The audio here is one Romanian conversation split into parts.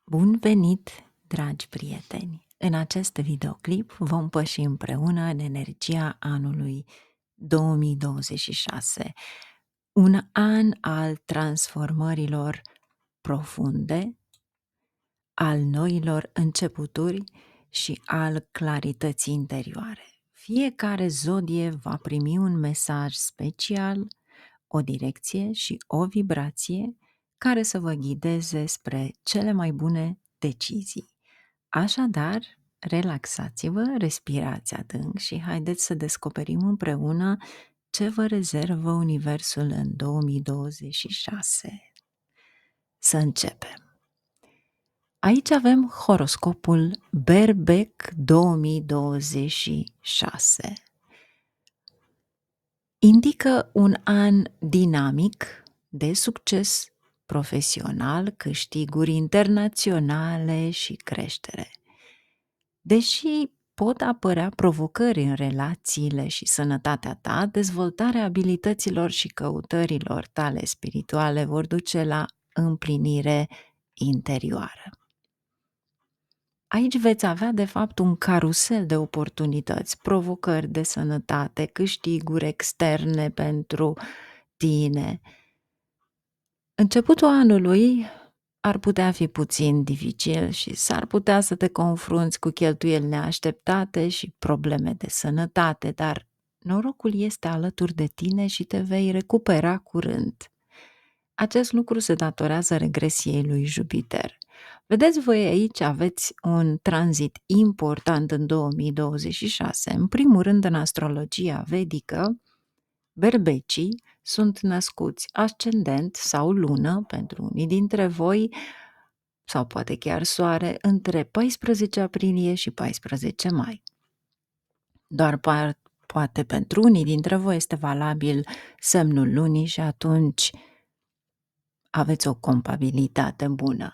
Bun venit, dragi prieteni! În acest videoclip vom păși împreună în energia anului 2026, un an al transformărilor profunde, al noilor începuturi și al clarității interioare. Fiecare zodie va primi un mesaj special, o direcție și o vibrație care să vă ghideze spre cele mai bune decizii. Așadar, relaxați-vă, respirați adânc și haideți să descoperim împreună ce vă rezervă Universul în 2026. Să începem! Aici avem horoscopul Berbec 2026. Indică un an dinamic de succes profesional, câștiguri internaționale și creștere. Deși pot apărea provocări în relațiile și sănătatea ta, dezvoltarea abilităților și căutărilor tale spirituale vor duce la împlinire interioară. Aici veți avea, de fapt, un carusel de oportunități, provocări de sănătate, câștiguri externe pentru tine. Începutul anului ar putea fi puțin dificil și s-ar putea să te confrunți cu cheltuieli neașteptate și probleme de sănătate, dar norocul este alături de tine și te vei recupera curând. Acest lucru se datorează regresiei lui Jupiter. Vedeți, voi aici aveți un tranzit important în 2026. În primul rând, în astrologia vedică, berbecii sunt născuți ascendent sau lună, pentru unii dintre voi, sau poate chiar soare, între 14 aprilie și 14 mai. Doar poate pentru unii dintre voi este valabil semnul lunii și atunci aveți o compatibilitate bună.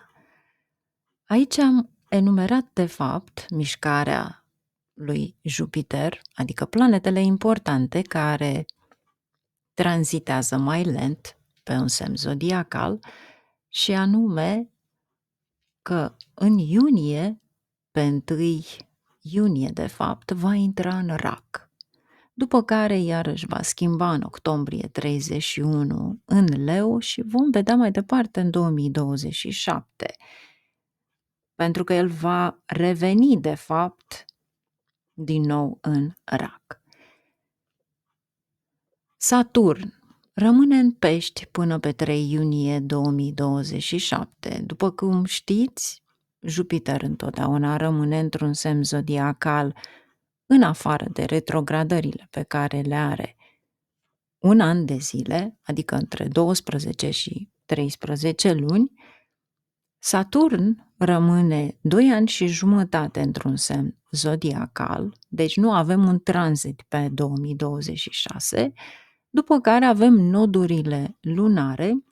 Aici am enumerat, de fapt, mișcarea lui Jupiter, adică planetele importante care tranzitează mai lent pe un semn zodiacal, și anume că în iunie, pe 1 iunie de fapt, va intra în Rac, după care iarăși va schimba în octombrie 31 în Leu și vom vedea mai departe în 2027, pentru că el va reveni de fapt din nou în Rac. Saturn rămâne în Pești până pe 3 iunie 2027. După cum știți, Jupiter întotdeauna rămâne într-un semn zodiacal în afară de retrogradările pe care le are un an de zile, adică între 12 și 13 luni. Saturn rămâne 2 ani și jumătate într-un semn zodiacal, deci nu avem un tranzit pe 2026, după care avem nodurile lunare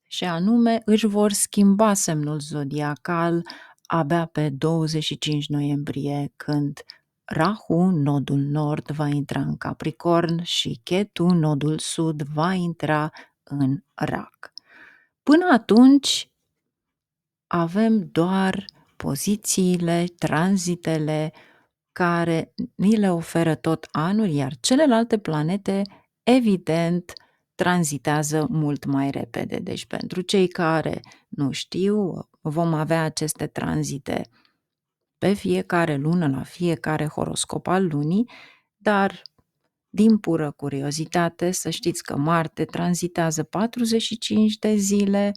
și anume își vor schimba semnul zodiacal abia pe 25 noiembrie, când Rahu, nodul nord, va intra în Capricorn și Ketu, nodul sud, va intra în Rac. Până atunci avem doar pozițiile, tranzitele care ni le oferă tot anul, iar celelalte planete, evident, tranzitează mult mai repede. Deci pentru cei care nu știu, vom avea aceste tranzite pe fiecare lună, la fiecare horoscop al lunii, dar din pură curiozitate să știți că Marte tranzitează 45 de zile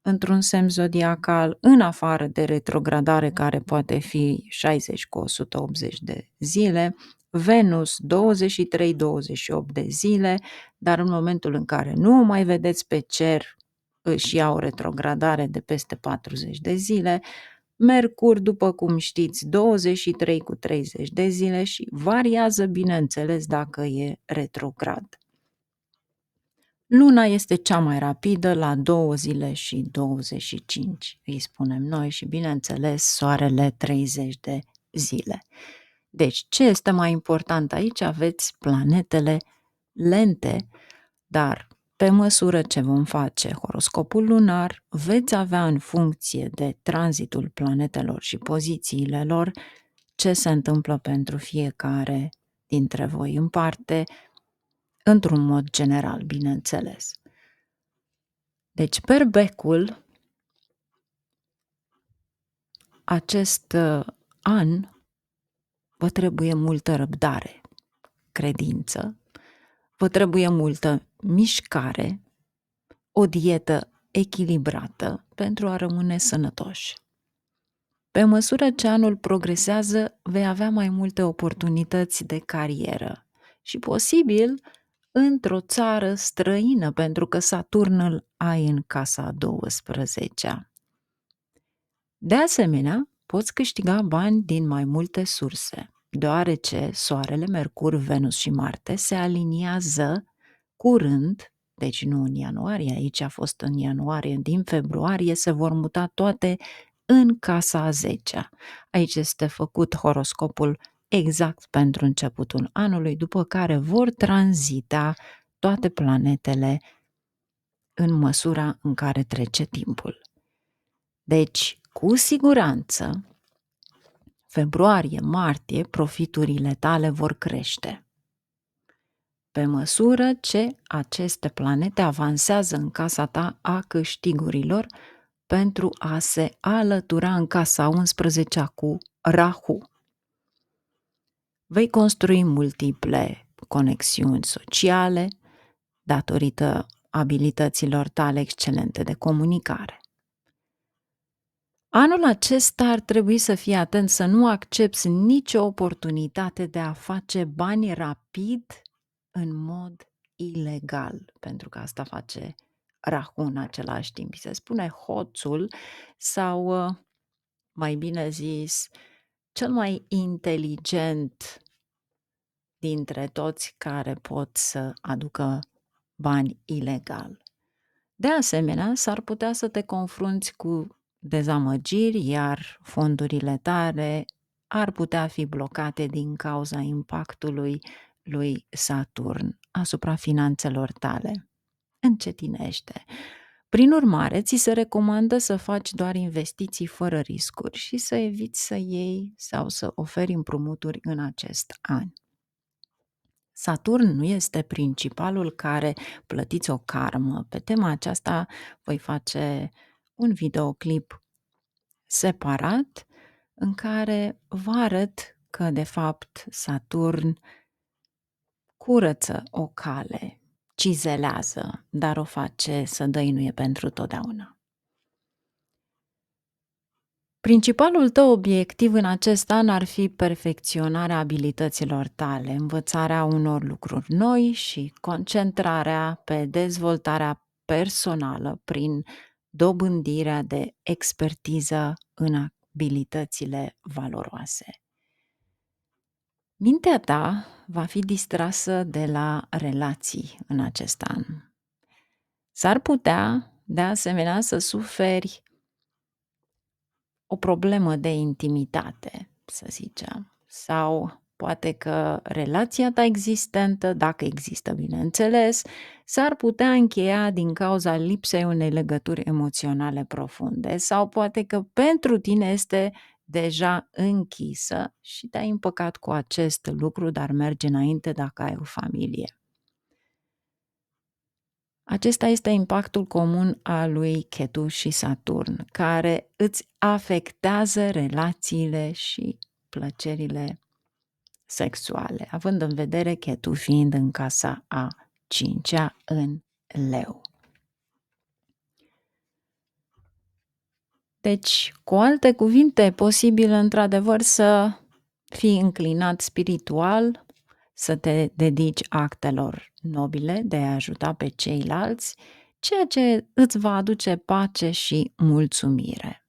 într-un semn zodiacal, în afară de retrogradare care poate fi 60 cu 180 de zile, Venus 23-28 de zile, dar în momentul în care nu o mai vedeți pe cer, își ia o retrogradare de peste 40 de zile, Mercur, după cum știți, 23 cu 30 de zile și variază, bineînțeles, dacă e retrograd. Luna este cea mai rapidă, la 2 zile și 25, îi spunem noi, și bineînțeles Soarele 30 de zile. Deci, ce este mai important aici? Aveți planetele lente, dar Pe măsură ce vom face horoscopul lunar, veți avea în funcție de tranzitul planetelor și pozițiile lor ce se întâmplă pentru fiecare dintre voi în parte, într-un mod general, bineînțeles. Deci, per becul, acest an vă trebuie multă răbdare, credință, vă trebuie multă mișcare, o dietă echilibrată pentru a rămâne sănătoși. Pe măsură ce anul progresează, vei avea mai multe oportunități de carieră și posibil într-o țară străină, pentru că Saturn îl ai în casa a 12-a. De asemenea, poți câștiga bani din mai multe surse, deoarece Soarele, Mercur, Venus și Marte se aliniază curând, deci nu în ianuarie, aici a fost în ianuarie, din februarie se vor muta toate în casa a 10-a. Aici este făcut horoscopul exact pentru începutul anului, după care vor tranzita toate planetele în măsura în care trece timpul. Deci, cu siguranță, februarie-martie, profiturile tale vor crește. Pe măsură ce aceste planete avansează în casa ta a câștigurilor pentru a se alătura în casa 11-a cu Rahu. Vei construi multiple conexiuni sociale datorită abilităților tale excelente de comunicare. Anul acesta ar trebui să fii atent să nu accepți nicio oportunitate de a face bani rapid în mod ilegal, pentru că asta face Rahu în același timp. Se spune hoțul sau, mai bine zis, cel mai inteligent dintre toți care pot să aducă bani ilegal. De asemenea, s-ar putea să te confrunți cu dezamăgiri, iar fondurile tale ar putea fi blocate din cauza impactului lui Saturn asupra finanțelor tale. Încetinește. Prin urmare, ți se recomandă să faci doar investiții fără riscuri și să eviți să iei sau să oferi împrumuturi în acest an. Saturn nu este principalul care plătiți o karmă. Pe tema aceasta voi face un videoclip separat în care vă arăt că, de fapt, Saturn curăță o cale, cizelează, dar o face să dăinuie pentru totdeauna. Principalul tău obiectiv în acest an ar fi perfecționarea abilităților tale, învățarea unor lucruri noi și concentrarea pe dezvoltarea personală prin dobândirea de expertiză în abilitățile valoroase. Mintea ta va fi distrasă de la relații în acest an. S-ar putea, de asemenea, să suferi o problemă de intimitate, să zicem, sau poate că relația ta existentă, dacă există, bineînțeles, s-ar putea încheia din cauza lipsei unei legături emoționale profunde sau poate că pentru tine este deja închisă și te-ai împăcat cu acest lucru, dar merge înainte dacă ai o familie. Acesta este impactul comun al lui Ketu și Saturn, care îți afectează relațiile și plăcerile sexuale, având în vedere Ketu fiind în casa a 5-a în Leu. Deci, cu alte cuvinte, e posibil într-adevăr să fii înclinat spiritual, să te dedici actelor nobile de a ajuta pe ceilalți, ceea ce îți va aduce pace și mulțumire.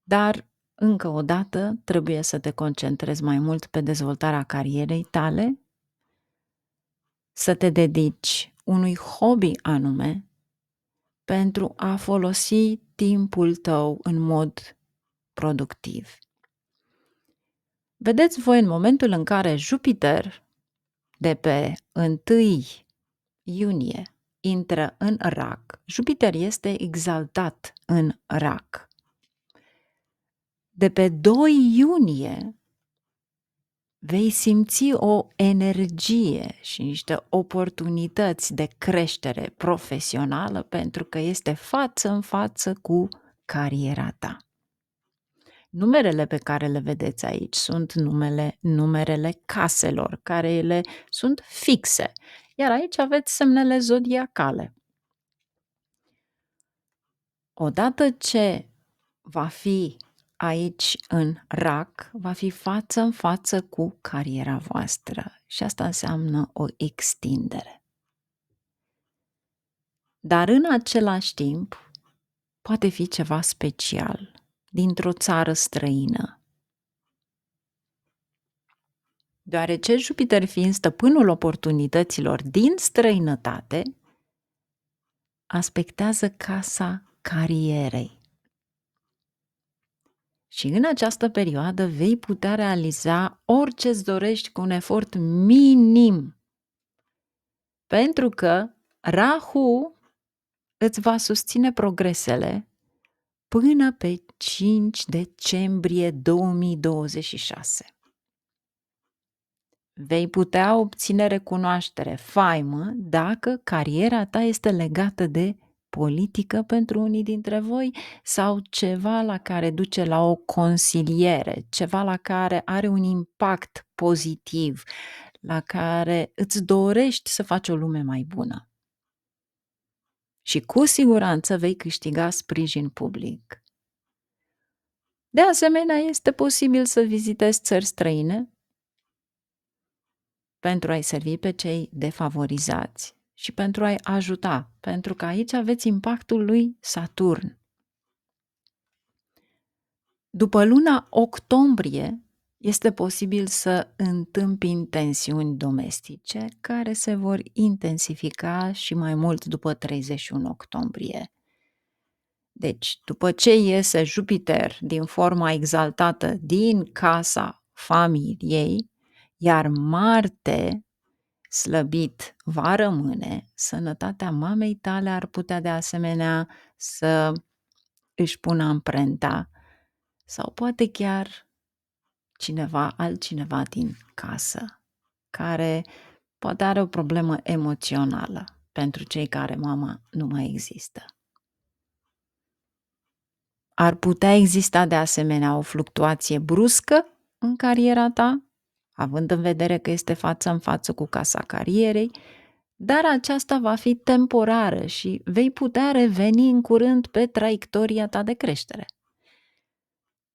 Dar, încă o dată, trebuie să te concentrezi mai mult pe dezvoltarea carierei tale, să te dedici unui hobby anume pentru a folosi timpul tău în mod productiv. Vedeți voi, în momentul în care Jupiter, de pe 1 iunie intră în Rac, Jupiter este exaltat în Rac. De pe 2 iunie vei simți o energie și niște oportunități de creștere profesională pentru că este față în față cu cariera ta. Numerele pe care le vedeți aici sunt numerele caselor, care ele sunt fixe, iar aici aveți semnele zodiacale. Odată ce va fi aici în Rac, va fi față în față cu cariera voastră și asta înseamnă o extindere. Dar în același timp poate fi ceva special dintr-o țară străină. Deoarece Jupiter fiind stăpânul oportunităților din străinătate, aspectează casa carierei. Și în această perioadă vei putea realiza orice îți dorești cu un efort minim. Pentru că Rahu îți va susține progresele până pe 5 decembrie 2026. Vei putea obține recunoaștere, faimă, dacă cariera ta este legată de politică pentru unii dintre voi sau ceva la care duce la o consiliere, ceva la care are un impact pozitiv, la care îți dorești să faci o lume mai bună. Și cu siguranță vei câștiga sprijin public. De asemenea, este posibil să vizitezi țări străine pentru a-i servi pe cei defavorizați și pentru a-i ajuta, pentru că aici aveți impactul lui Saturn. După luna octombrie, este posibil să întâmpini tensiuni domestice care se vor intensifica și mai mult după 31 octombrie. Deci, după ce iese Jupiter din forma exaltată din casa familiei, iar Marte slăbit va rămâne, sănătatea mamei tale ar putea de asemenea să își pună amprenta sau poate chiar altcineva din casă care poate are o problemă emoțională pentru cei care mama nu mai există. Ar putea exista de asemenea o fluctuație bruscă în cariera ta, având în vedere că este față în față cu casa carierei, dar aceasta va fi temporară și vei putea reveni în curând pe traiectoria ta de creștere.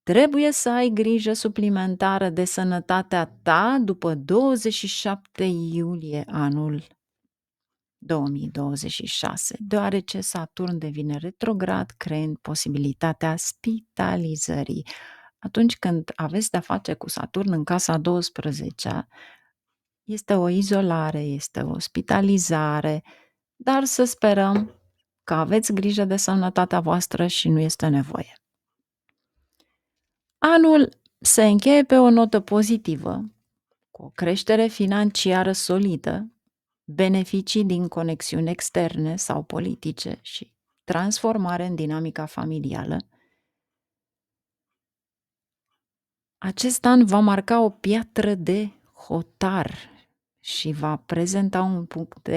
Trebuie să ai grijă suplimentară de sănătatea ta după 27 iulie anul 2026, deoarece Saturn devine retrograd, creând posibilitatea spitalizării. Atunci când aveți de-a face cu Saturn în casa 12, este o izolare, este o spitalizare, dar să sperăm că aveți grijă de sănătatea voastră și nu este nevoie. Anul se încheie pe o notă pozitivă, cu o creștere financiară solidă, beneficii din conexiuni externe sau politice și transformare în dinamica familială. Acest an va marca o piatră de hotar și va prezenta un punct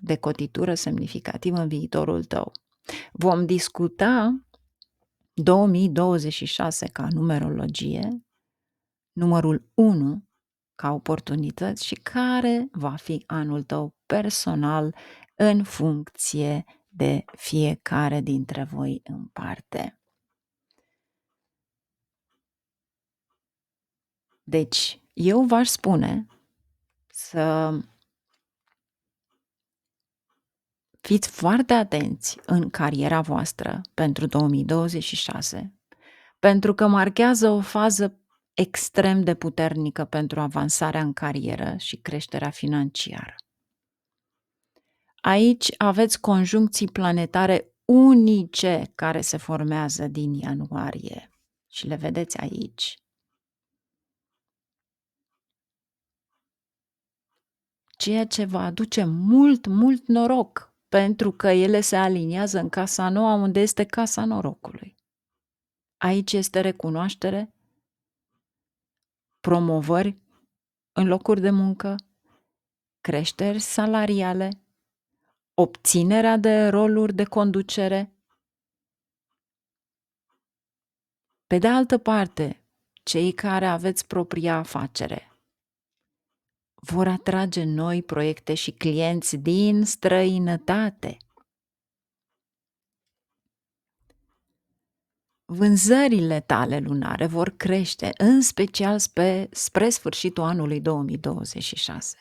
de cotitură semnificativ în viitorul tău. Vom discuta 2026 ca numerologie, numărul 1 ca oportunități și care va fi anul tău personal în funcție de fiecare dintre voi în parte. Deci, eu v-aș spune să fiți foarte atenți în cariera voastră pentru 2026, pentru că marchează o fază extrem de puternică pentru avansarea în carieră și creșterea financiară. Aici aveți conjuncții planetare unice care se formează din ianuarie și le vedeți aici. ceea ce va aduce mult, mult noroc, pentru că ele se aliniază în casa nouă, unde este casa norocului. Aici este recunoaștere, promovări în locuri de muncă, creșteri salariale, obținerea de roluri de conducere. Pe de altă parte, cei care aveți propria afacere vor atrage noi proiecte și clienți din străinătate. Vânzările tale lunare vor crește, în special spre sfârșitul anului 2026.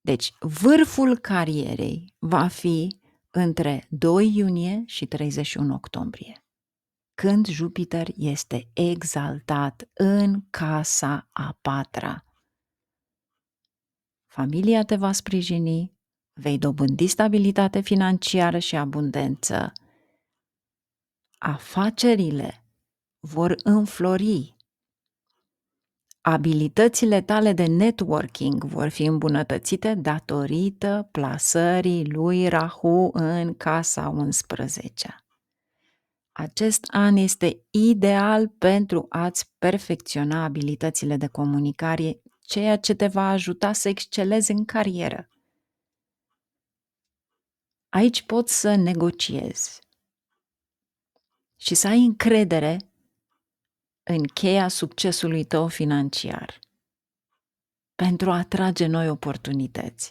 Deci, vârful carierei va fi între 2 iunie și 31 octombrie, când Jupiter este exaltat în casa a 4-a. Familia te va sprijini, vei dobândi stabilitate financiară și abundență. Afacerile vor înflori. Abilitățile tale de networking vor fi îmbunătățite datorită plasării lui Rahu în casa 11. Acest an este ideal pentru a-ți perfecționa abilitățile de comunicare, ceea ce te va ajuta să excelezi în carieră. Aici poți să negociezi și să ai încredere în cheia succesului tău financiar pentru a atrage noi oportunități.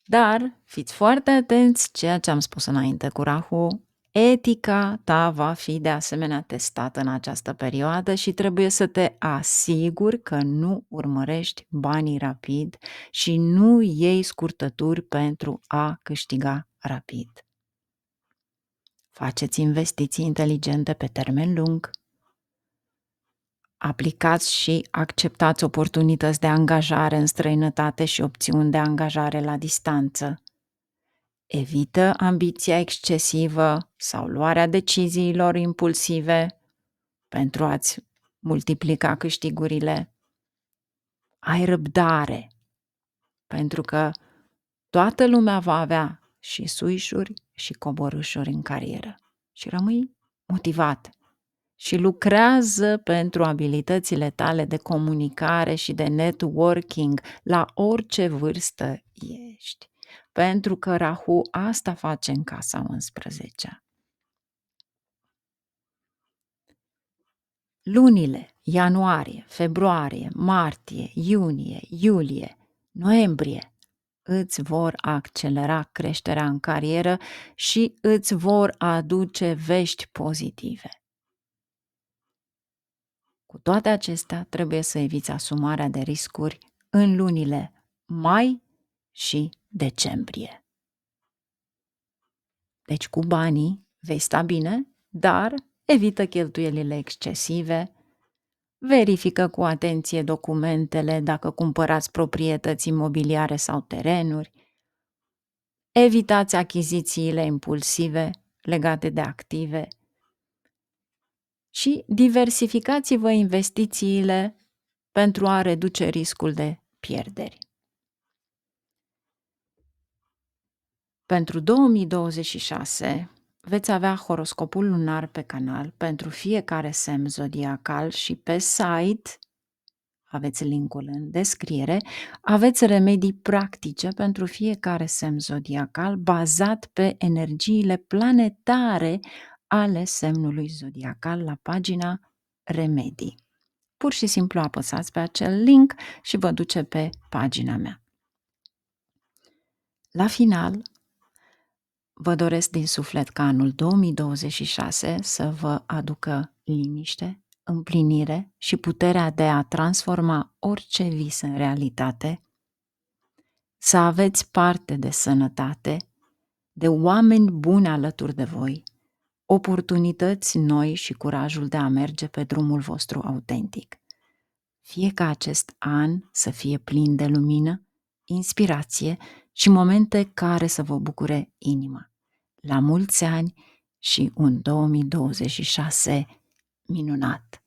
Dar fiți foarte atenți, ceea ce am spus înainte cu Rahu, etica ta va fi de asemenea testată în această perioadă și trebuie să te asiguri că nu urmărești banii rapid și nu iei scurtături pentru a câștiga rapid. Faceți investiții inteligente pe termen lung. Aplicați și acceptați oportunități de angajare în străinătate și opțiuni de angajare la distanță. Evită ambiția excesivă sau luarea deciziilor impulsive pentru a-ți multiplica câștigurile. Ai răbdare, pentru că toată lumea va avea și suișuri și coborâșuri în carieră. Și rămâi motivat și lucrează pentru abilitățile tale de comunicare și de networking la orice vârstă ești. Pentru că Rahu asta face în casa 11. Lunile ianuarie, februarie, martie, iunie, iulie, noiembrie îți vor accelera creșterea în carieră și îți vor aduce vești pozitive. Cu toate acestea, trebuie să eviți asumarea de riscuri în lunile mai și decembrie. Deci cu banii vei sta bine, dar evită cheltuielile excesive, verifică cu atenție documentele dacă cumpărați proprietăți imobiliare sau terenuri, evitați achizițiile impulsive legate de active și diversificați-vă investițiile pentru a reduce riscul de pierderi. Pentru 2026 veți avea horoscopul lunar pe canal pentru fiecare semn zodiacal și pe site, aveți linkul în descriere, aveți remedii practice pentru fiecare semn zodiacal bazat pe energiile planetare ale semnului zodiacal la pagina Remedii. Pur și simplu apăsați pe acel link și vă duce pe pagina mea. La final, vă doresc din suflet ca anul 2026 să vă aducă liniște, împlinire și puterea de a transforma orice vis în realitate, să aveți parte de sănătate, de oameni buni alături de voi, oportunități noi și curajul de a merge pe drumul vostru autentic. Fie ca acest an să fie plin de lumină, inspirație și momente care să vă bucure inima. La mulți ani și un 2026 minunat!